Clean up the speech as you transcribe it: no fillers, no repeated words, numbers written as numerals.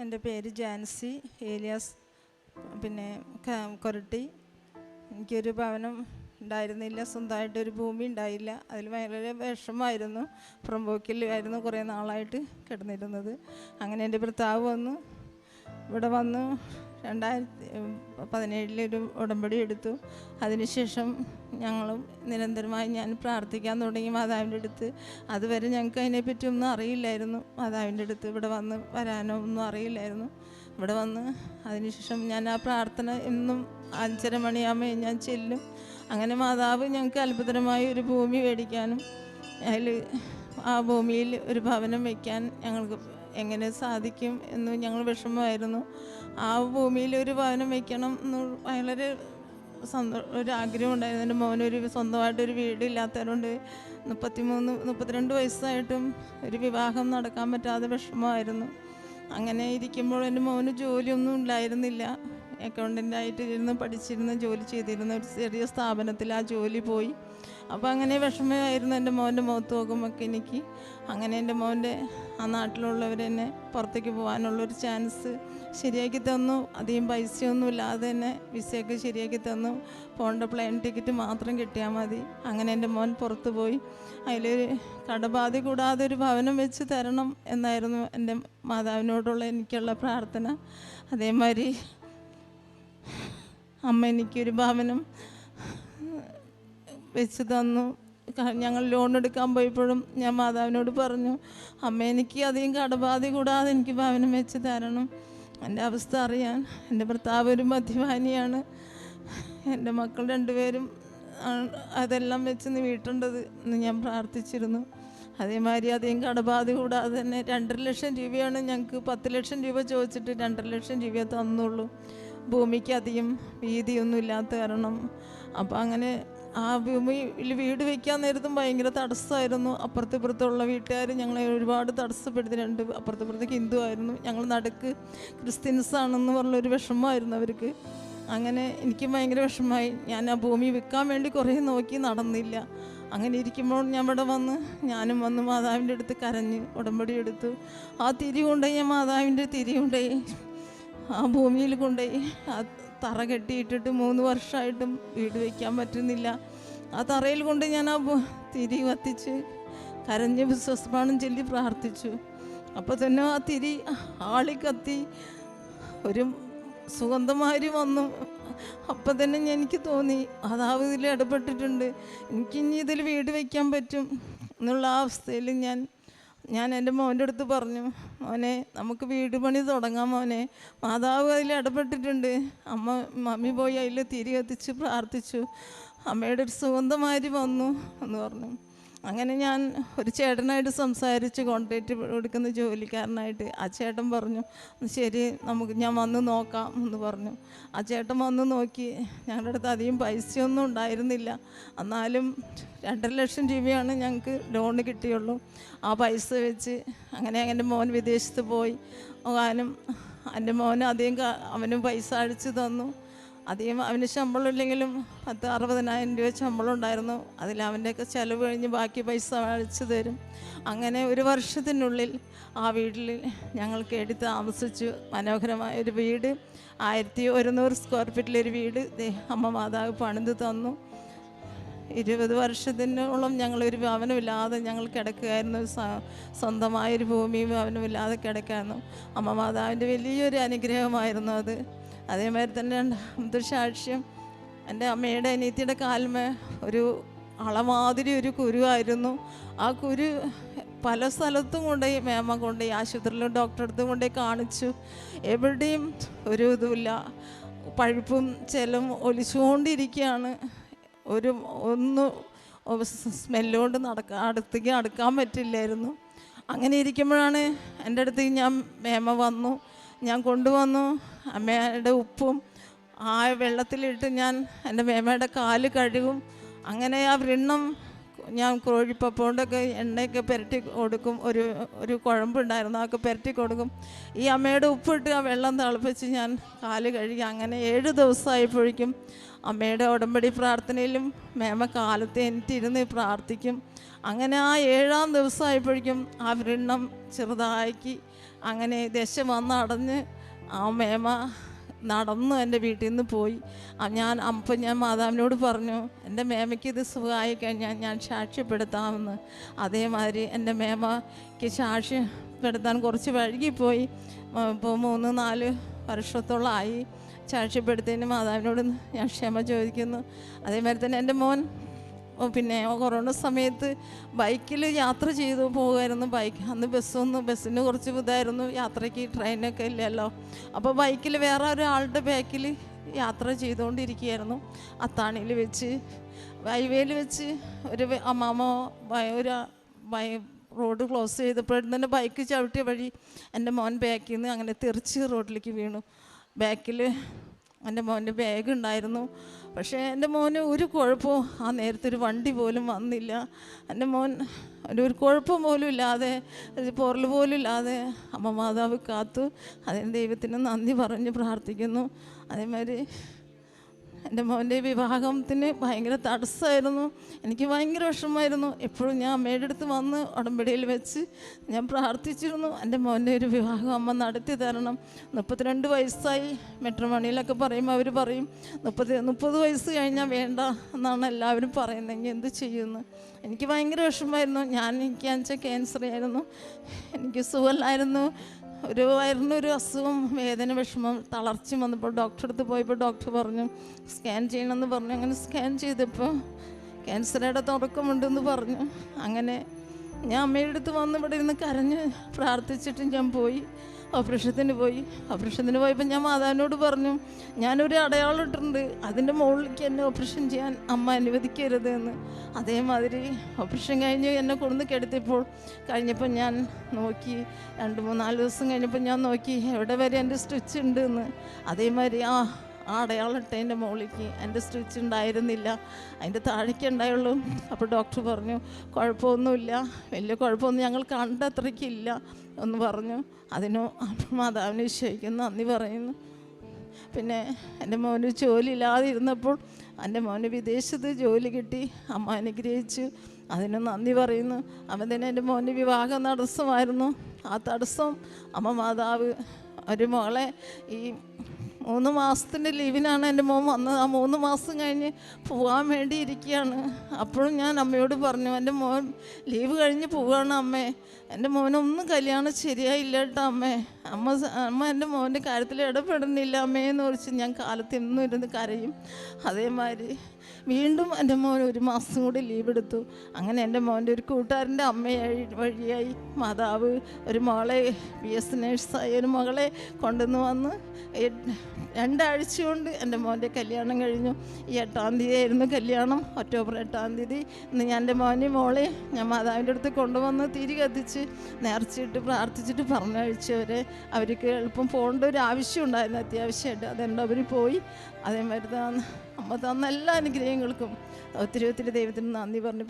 എൻ്റെ പേര് ജാൻസി ഏലിയാസ്. പിന്നെ കൊരട്ടി. എനിക്കൊരു ഭവനം ഉണ്ടായിരുന്നില്ല, സ്വന്തമായിട്ടൊരു ഭൂമി ഉണ്ടായില്ല. അതിൽ വളരെ വിഷമമായിരുന്നു. പുറമ്പോക്കിലായിരുന്നു കുറേ നാളായിട്ട് കിടന്നിരുന്നത്. അങ്ങനെ എൻ്റെ ഭർത്താവ് വന്നു, ഇവിടെ വന്നു 2017 ഒരു ഉടമ്പടി എടുത്തു. അതിനുശേഷം ഞങ്ങളും നിരന്തരമായി ഞാൻ പ്രാർത്ഥിക്കാൻ തുടങ്ങി മാതാവിൻ്റെ അടുത്ത്. അതുവരെ ഞങ്ങൾക്ക് അതിനെപ്പറ്റി ഒന്നും അറിയില്ലായിരുന്നു. മാതാവിൻ്റെ അടുത്ത് ഇവിടെ വന്ന് വരാനോ ഒന്നും അറിയില്ലായിരുന്നു. ഇവിടെ വന്ന് അതിനുശേഷം ഞാൻ ആ പ്രാർത്ഥന എന്നും 5:30 മണിയാകുമ്പോൾ ഞാൻ ചെല്ലും. അങ്ങനെ മാതാവ് ഞങ്ങൾക്ക് അത്ഭുതകരമായ ഒരു ഭൂമി മേടിക്കാനും അതിൽ ആ ഭൂമിയിൽ ഒരു ഭവനം വയ്ക്കാൻ ഞങ്ങൾക്ക് എങ്ങനെ സാധിക്കും എന്ന് ഞങ്ങൾ വിഷമമായിരുന്നു. ആ ഭൂമിയിൽ ഒരു ഭവനം വയ്ക്കണം എന്ന് വളരെ ഒരു ആഗ്രഹം ഉണ്ടായിരുന്നു. എൻ്റെ മോനൊരു സ്വന്തമായിട്ടൊരു വീടില്ലാത്തതുകൊണ്ട് 32 വയസ്സായിട്ടും ഒരു വിവാഹം നടക്കാൻ പറ്റാതെ വിഷമമായിരുന്നു. അങ്ങനെ ഇരിക്കുമ്പോൾ എൻ്റെ മോന് ജോലിയൊന്നും ഉണ്ടായിരുന്നില്ല. അക്കൗണ്ടൻ്റായിട്ട് ഇരുന്ന് പഠിച്ചിരുന്ന ജോലി ചെയ്തിരുന്ന ഒരു ചെറിയ സ്ഥാപനത്തിൽ ആ ജോലി പോയി. അപ്പോൾ അങ്ങനെ വിഷമമായിരുന്നു എൻ്റെ മോൻ്റെ മുഖത്ത് നോക്കുമ്പോൾ എനിക്ക്. അങ്ങനെ എൻ്റെ മോൻ്റെ ആ നാട്ടിലുള്ളവരെന്നെ പുറത്തേക്ക് പോകാനുള്ളൊരു ചാൻസ് ശരിയാക്കി തന്നു. അധികം പൈസയൊന്നും ഇല്ലാതെ തന്നെ വിസയൊക്കെ ശരിയാക്കി തന്നു. പോകേണ്ട പ്ലെയിൻ ടിക്കറ്റ് മാത്രം കിട്ടിയാൽ മതി. അങ്ങനെ എൻ്റെ മോൻ പുറത്ത് പോയി. അതിലൊരു കടബാധ കൂടാതെ ഒരു ഭവനം വെച്ച് തരണം എന്നായിരുന്നു എൻ്റെ മാതാവിനോടുള്ള എനിക്കുള്ള പ്രാർത്ഥന. അതേമാതിരി അമ്മ എനിക്കൊരു ഭവനം വെച്ച് തന്നു. ഞങ്ങൾ ലോൺ എടുക്കാൻ പോയപ്പോഴും ഞാൻ മാതാവിനോട് പറഞ്ഞു, അമ്മ എനിക്ക് അധികം കടബാധ കൂടാതെ എനിക്ക് ഭവനം വെച്ച് തരണം. എൻ്റെ അവസ്ഥ അറിയാൻ. എൻ്റെ ഭർത്താവ് ഒരു മദ്യപാനിയാണ്. എൻ്റെ മക്കൾ 2 പേരും അതെല്ലാം വെച്ച് നീ വീട്ടേണ്ടത് എന്ന് ഞാൻ പ്രാർത്ഥിച്ചിരുന്നു. അതേമാതിരി അധികം കടബാധ കൂടാതെ തന്നെ 2.5 ലക്ഷം രൂപയാണ് ഞങ്ങൾക്ക്. 10 ലക്ഷം രൂപ ചോദിച്ചിട്ട് 2.5 ലക്ഷം രൂപ തന്നുള്ളൂ. ഭൂമിക്ക് അധികം വീതിയൊന്നും ഇല്ലാത്ത കാരണം. അപ്പോൾ അങ്ങനെ ആ ഭൂമിയിൽ വീട് വയ്ക്കാൻ നേരത്തും ഭയങ്കര തടസ്സമായിരുന്നു. അപ്പുറത്തിപ്പുറത്തുള്ള വീട്ടുകാർ ഞങ്ങളെ ഒരുപാട് തടസ്സപ്പെടുത്തി. 2 അപ്പുറത്തിപ്പുറത്ത് ഹിന്ദു ആയിരുന്നു, ഞങ്ങൾ നടുക്ക് ക്രിസ്ത്യൻസ് ആണെന്ന് പറഞ്ഞൊരു വിഷമമായിരുന്നു അവർക്ക്. അങ്ങനെ എനിക്ക് ഭയങ്കര വിഷമമായി. ഞാൻ ആ ഭൂമി വിൽക്കാൻ വേണ്ടി കുറേ നോക്കി, നടന്നില്ല. അങ്ങനെ ഇരിക്കുമ്പോൾ ഞാൻ ഇവിടെ ഞാനും വന്ന് മാതാവിൻ്റെ അടുത്ത് കരഞ്ഞ് ഉടമ്പടി എടുത്തു. ആ തിരി കൊണ്ടുപോയി ഞാൻ മാതാവിൻ്റെ തിരി കൊണ്ടുപോയി ആ ഭൂമിയിൽ കൊണ്ടുപോയി ആ തറ കെട്ടിയിട്ടിട്ട് 3 വർഷമായിട്ടും വീട് വയ്ക്കാൻ പറ്റുന്നില്ല. ആ തറയിൽ കൊണ്ട് ഞാൻ ആ തിരി കത്തിച്ച് കരഞ്ഞ് വിശ്വാസപ്രമാണം ചൊല്ലി പ്രാർത്ഥിച്ചു. അപ്പോൾ തന്നെ ആ തിരി ആളിക്കത്തി ഒരു സുഗന്ധമാരി വന്നു. അപ്പം തന്നെ എനിക്ക് തോന്നി മാതാവ് ഇതിൽ ഇടപെട്ടിട്ടുണ്ട്, എനിക്കിനി ഇതിൽ വീട് വയ്ക്കാൻ പറ്റും എന്നുള്ള ആ അവസ്ഥയിൽ ഞാൻ എൻ്റെ മോൻ്റെ അടുത്ത് പറഞ്ഞു, മോനെ നമുക്ക് വീട് പണി തുടങ്ങാം മോനെ, മാതാവ് അതിൽ ഇടപെട്ടിട്ടുണ്ട്. മമ്മി പോയി അതിൽ തിരി കത്തിച്ച് പ്രാർത്ഥിച്ചു, അമ്മയുടെ ഒരു സുഗന്ധമാരി വന്നു എന്ന് പറഞ്ഞു. അങ്ങനെ ഞാൻ ഒരു ചേട്ടനായിട്ട് സംസാരിച്ച് കോൺട്രാക്റ്റ് കൊടുക്കുന്ന ജോലിക്കാരനായിട്ട്. ആ ചേട്ടൻ പറഞ്ഞു ശരി ഞാൻ വന്ന് നോക്കാം എന്ന് പറഞ്ഞു. ആ ചേട്ടൻ വന്ന് നോക്കി. ഞങ്ങളുടെ അടുത്ത് അധികം പൈസയൊന്നും ഉണ്ടായിരുന്നില്ല. എന്നാലും 2.5 ലക്ഷം രൂപയാണ് ഞങ്ങൾക്ക് ലോണ് കിട്ടിയുള്ളൂ. ആ പൈസ വെച്ച് അങ്ങനെ എൻ്റെ മോൻ വിദേശത്ത് പോയി പോകാനും എൻ്റെ മോന് അവന് പൈസ അഴിച്ചു തന്നു. അധികം അവന് ശമ്പളം ഇല്ലെങ്കിലും 60,000 രൂപ ശമ്പളം ഉണ്ടായിരുന്നു. അതിൽ അവൻ്റെയൊക്കെ ചിലവ് കഴിഞ്ഞ് ബാക്കി പൈസ അഴിച്ചു തരും. അങ്ങനെ 1 വർഷത്തിനുള്ളിൽ ആ വീട്ടിൽ ഞങ്ങൾ കയറി താമസിച്ചു. മനോഹരമായ ഒരു വീട്, 1100 സ്ക്വയർ ഫീറ്റിലൊരു വീട് അമ്മ മാതാവ് പണിത് തന്നു. 20 വർഷത്തിനോളം ഞങ്ങളൊരു ഭവനമില്ലാതെ ഞങ്ങൾ കിടക്കുകയായിരുന്നു. സ്വന്തമായൊരു ഭൂമിയും ഭവനമില്ലാതെ കിടക്കായിരുന്നു. അമ്മ മാതാവിൻ്റെ വലിയൊരു അനുഗ്രഹമായിരുന്നു അത്. അതേമാതിരി തന്നെ 2ാമത്തെ സാക്ഷ്യം, എൻ്റെ അമ്മയുടെ അനിയത്തിയുടെ കാലിന്മേ ഒരു അളമാതിരി ഒരു കുരുവായിരുന്നു. ആ കുരു പല സ്ഥലത്തും കൊണ്ടുപോയി മേമ കൊണ്ടുപോയി ആശുപത്രിയിലും ഡോക്ടറെ അടുത്തും കൊണ്ടുപോയി കാണിച്ചു. എവിടെയും ഒരു ഇതുമില്ല. പഴുപ്പും ചെലും ഒലിച്ചുകൊണ്ടിരിക്കുകയാണ്. ഒന്ന് സ്മെല്ലുകൊണ്ട് അടുത്തേക്ക് അടുക്കാൻ പറ്റില്ലായിരുന്നു. അങ്ങനെ ഇരിക്കുമ്പോഴാണ് എൻ്റെ അടുത്തേക്ക് മേമ വന്നു. ഞാൻ കൊണ്ടുവന്നു അമ്മയുടെ ഉപ്പും ആ വെള്ളത്തിലിട്ട് ഞാൻ എൻ്റെ മേമയുടെ കാല് കഴുകും. അങ്ങനെ ആ വ്രണം ഞാൻ കോഴിപ്പപ്പോണ്ടൊക്കെ എണ്ണയൊക്കെ പുരട്ടി കൊടുക്കും. ഒരു കുഴമ്പുണ്ടായിരുന്നു, അതൊക്കെ പുരട്ടി കൊടുക്കും. ഈ അമ്മയുടെ ഉപ്പിട്ട് ആ വെള്ളം തിളപ്പിച്ച് ഞാൻ കാല് കഴുകി. അങ്ങനെ 7 ദിവസമായപ്പോഴേക്കും അമ്മയുടെ ഉടമ്പടി പ്രാർത്ഥനയിലും മേമ കാലത്ത് എനിട്ടിരുന്ന് പ്രാർത്ഥിക്കും. അങ്ങനെ ആ 7-ാം ദിവസമായപ്പോഴേക്കും ആ വ്രണം ചെറുതാക്കി അങ്ങനെ ദശ വന്ന് അടഞ്ഞ് ആ മേമ നടന്നു എൻ്റെ വീട്ടിൽ നിന്ന് പോയി. അപ്പം ഞാൻ മാതാവിനോട് പറഞ്ഞു, എൻ്റെ മേമയ്ക്ക് ഇത് സുഖമായി കഴിഞ്ഞാൽ ഞാൻ സാക്ഷ്യപ്പെടുത്താമെന്ന്. അതേമാതിരി എൻ്റെ മേമയ്ക്ക് സാക്ഷ്യപ്പെടുത്താൻ കുറച്ച് വൈകിപ്പോയി. ഇപ്പോൾ 3-4 വർഷത്തോളമായി സാക്ഷ്യപ്പെടുത്തിയതിന് മാതാവിനോട് ഞാൻ ക്ഷമ ചോദിക്കുന്നു. അതേമാതിരി തന്നെ എൻ്റെ മോൻ പിന്നെ കൊറോണ സമയത്ത് ബൈക്കിൽ യാത്ര ചെയ്തു പോകുമായിരുന്നു. അന്ന് ബസ്സിന് കുറച്ച് ഇതായിരുന്നു, യാത്രയ്ക്ക് ട്രെയിനൊക്കെ ഇല്ലല്ലോ. അപ്പോൾ ബൈക്കിൽ വേറെ ഒരാളുടെ ബാക്കിൽ യാത്ര ചെയ്തുകൊണ്ടിരിക്കുകയായിരുന്നു. അത്താണിയിൽ വെച്ച് ഹൈവേയിൽ വെച്ച് ഒരു അമ്മാമ റോഡ് ക്ലോസ് ചെയ്തപ്പോഴും തന്നെ ബൈക്ക് ചവിട്ടിയ വഴി എൻ്റെ മോൻ ബാക്കിൽ നിന്ന് അങ്ങനെ തെറിച്ച് റോഡിലേക്ക് വീണു. ബാക്കിൽ എൻ്റെ മോൻ്റെ ബാഗ് ഉണ്ടായിരുന്നു. പക്ഷേ എൻ്റെ മോന് ഒരു കുഴപ്പവും ആ നേരത്തെ ഒരു വണ്ടി പോലും വന്നില്ല. എൻ്റെ മോൻ ഒരു കുഴപ്പം പോലും ഇല്ലാതെ, ഒരു പോറൽ പോലും ഇല്ലാതെ അമ്മ മാതാവ് കാത്തു. അതിന് ദൈവത്തിന് നന്ദി പറഞ്ഞ് പ്രാർത്ഥിക്കുന്നു. അതേമാതിരി എൻ്റെ മോൻ്റെ വിവാഹത്തിന് ഭയങ്കര തടസ്സമായിരുന്നു. എനിക്ക് ഭയങ്കര വിഷമമായിരുന്നു. എപ്പോഴും ഞാൻ അമ്മയുടെ അടുത്ത് വന്ന് ഉടമ്പടിയിൽ വെച്ച് ഞാൻ പ്രാർത്ഥിച്ചിരുന്നു, എൻ്റെ മോൻ്റെ ഒരു വിവാഹം അമ്മ നടത്തി തരണം. 32 വയസ്സായി. മെട്രോമണിയിലൊക്കെ പറയുമ്പോൾ അവർ പറയും 30 വയസ്സ് കഴിഞ്ഞാൽ വേണ്ട എന്നാണ് എല്ലാവരും പറയുന്നത്. എന്ത് ചെയ്യുന്നു? എനിക്ക് ഭയങ്കര വിഷമമായിരുന്നു. എനിക്ക് ക്യാൻസർ ആയിരുന്നു. എനിക്ക് സുഖമില്ലായിരുന്നു. ഒരു വയറിനൊരു അസുഖം, വേദന, വിഷമം, തളർച്ച വന്നപ്പോൾ ഡോക്ടറെ അടുത്ത് പോയപ്പോൾ ഡോക്ടർ പറഞ്ഞു സ്കാൻ ചെയ്യണമെന്ന് പറഞ്ഞു. അങ്ങനെ സ്കാൻ ചെയ്തപ്പോൾ ക്യാൻസറുടെ തുടക്കമുണ്ടെന്ന് പറഞ്ഞു. അങ്ങനെ ഞാൻ അമ്മയുടെ അടുത്ത് വന്ന് ഇവിടെ ഇരുന്ന് കരഞ്ഞ് പ്രാർത്ഥിച്ചിട്ട് ഞാൻ പോയി ഓപ്പറേഷത്തിന് പോയപ്പോൾ ഞാൻ മാതാവിനോട് പറഞ്ഞു, ഞാനൊരു അടയാളം ഇട്ടിട്ടുണ്ട്, അതിൻ്റെ മുകളിലേക്ക് എന്നെ ഓപ്പറേഷൻ ചെയ്യാൻ അമ്മ അനുവദിക്കരുത് എന്ന്. അതേമാതിരി ഓപ്പറേഷൻ കഴിഞ്ഞ് എന്നെ കൊണ്ടുവന്ന് കഴിഞ്ഞപ്പോൾ ഞാൻ നോക്കി, 2-3-4 ദിവസം കഴിഞ്ഞപ്പോൾ ഞാൻ നോക്കി എവിടെ വരെ എൻ്റെ സ്റ്റിച്ച് ഉണ്ട് എന്ന്. അതേമാതിരി ആ അടയാളം ഇട്ടതിൻ്റെ മുകളിലേക്ക് എൻ്റെ സ്റ്റിച്ച് ഉണ്ടായിരുന്നില്ല, അതിൻ്റെ താഴേക്ക് ഉണ്ടായുള്ളൂ. അപ്പോൾ ഡോക്ടർ പറഞ്ഞു കുഴപ്പമൊന്നുമില്ല, വലിയ കുഴപ്പമൊന്നും ഞങ്ങൾ കണ്ടത്രയ്ക്കില്ല എന്ന് പറഞ്ഞു. അതിന് മാതാവിനെ ഈശോയ്ക്ക് നന്ദി പറയുന്നു. പിന്നെ എൻ്റെ മോന് ജോലി ഇല്ലാതെ ഇരുന്നപ്പോൾ എൻ്റെ മോന് വിദേശത്ത് ജോലി കിട്ടി, അമ്മ അനുഗ്രഹിച്ചു. അതിന് നന്ദി പറയുന്നു. അവൻ തന്നെ എൻ്റെ മോൻ്റെ വിവാഹം തടസ്സമായിരുന്നു. ആ തടസ്സം അമ്മ മാതാവ് ഒരു മോളെ ഈ 3 മാസത്തിൻ്റെ ലീവിനാണ് എൻ്റെ മോൻ വന്നത്. ആ 3 മാസം കഴിഞ്ഞ് പോകാൻ വേണ്ടി ഇരിക്കുകയാണ്. അപ്പോഴും ഞാൻ അമ്മയോട് പറഞ്ഞു, എൻ്റെ മോൻ ലീവ് കഴിഞ്ഞ് പോവുകയാണ് അമ്മേ, എൻ്റെ മോനൊന്നും കല്യാണം ശരിയായില്ല കേട്ടോ അമ്മ എൻ്റെ മോൻ്റെ കാര്യത്തിൽ ഇടപെടുന്നില്ല അമ്മയെന്ന് കുറിച്ച് ഞാൻ കാലത്ത് എന്നും ഇരുന്ന് കരയും. അതേമാതിരി വീണ്ടും എൻ്റെ മോൻ 1 മാസം കൂടി ലീവ് എടുത്തു. അങ്ങനെ എൻ്റെ മോൻ്റെ ഒരു കൂട്ടുകാരൻ്റെ വഴിയായി മാതാവ് ഒരു മകളെ BS നേഴ്സായ ഒരു മകളെ കൊണ്ടുവന്ന് വന്ന് 2 ആഴ്ച കൊണ്ട് എൻ്റെ മോൻ്റെ കല്യാണം കഴിഞ്ഞു. ഈ 8-ാം തീയതി ആയിരുന്നു കല്യാണം, ഒക്ടോബർ 8-ാം തീയതി. ഇന്ന് ഞാൻ എൻ്റെ മോളെ ഞാൻ മാതാവിൻ്റെ അടുത്ത് കൊണ്ടുവന്ന് തിരി കത്തിച്ച് നേർച്ചയിട്ട് പ്രാർത്ഥിച്ചിട്ട് പറഞ്ഞയച്ചവരെ. അവർക്ക് എളുപ്പം പോകേണ്ട ഒരു ആവശ്യം ഉണ്ടായിരുന്നു, അത്യാവശ്യമായിട്ട്. അതുകൊണ്ട് അവർ പോയി. അതേമാതിരി അമ്മ തന്ന എല്ലാ അനുഗ്രഹങ്ങൾക്കും ഒത്തിരി ദൈവത്തിന് നന്ദി പറഞ്ഞ്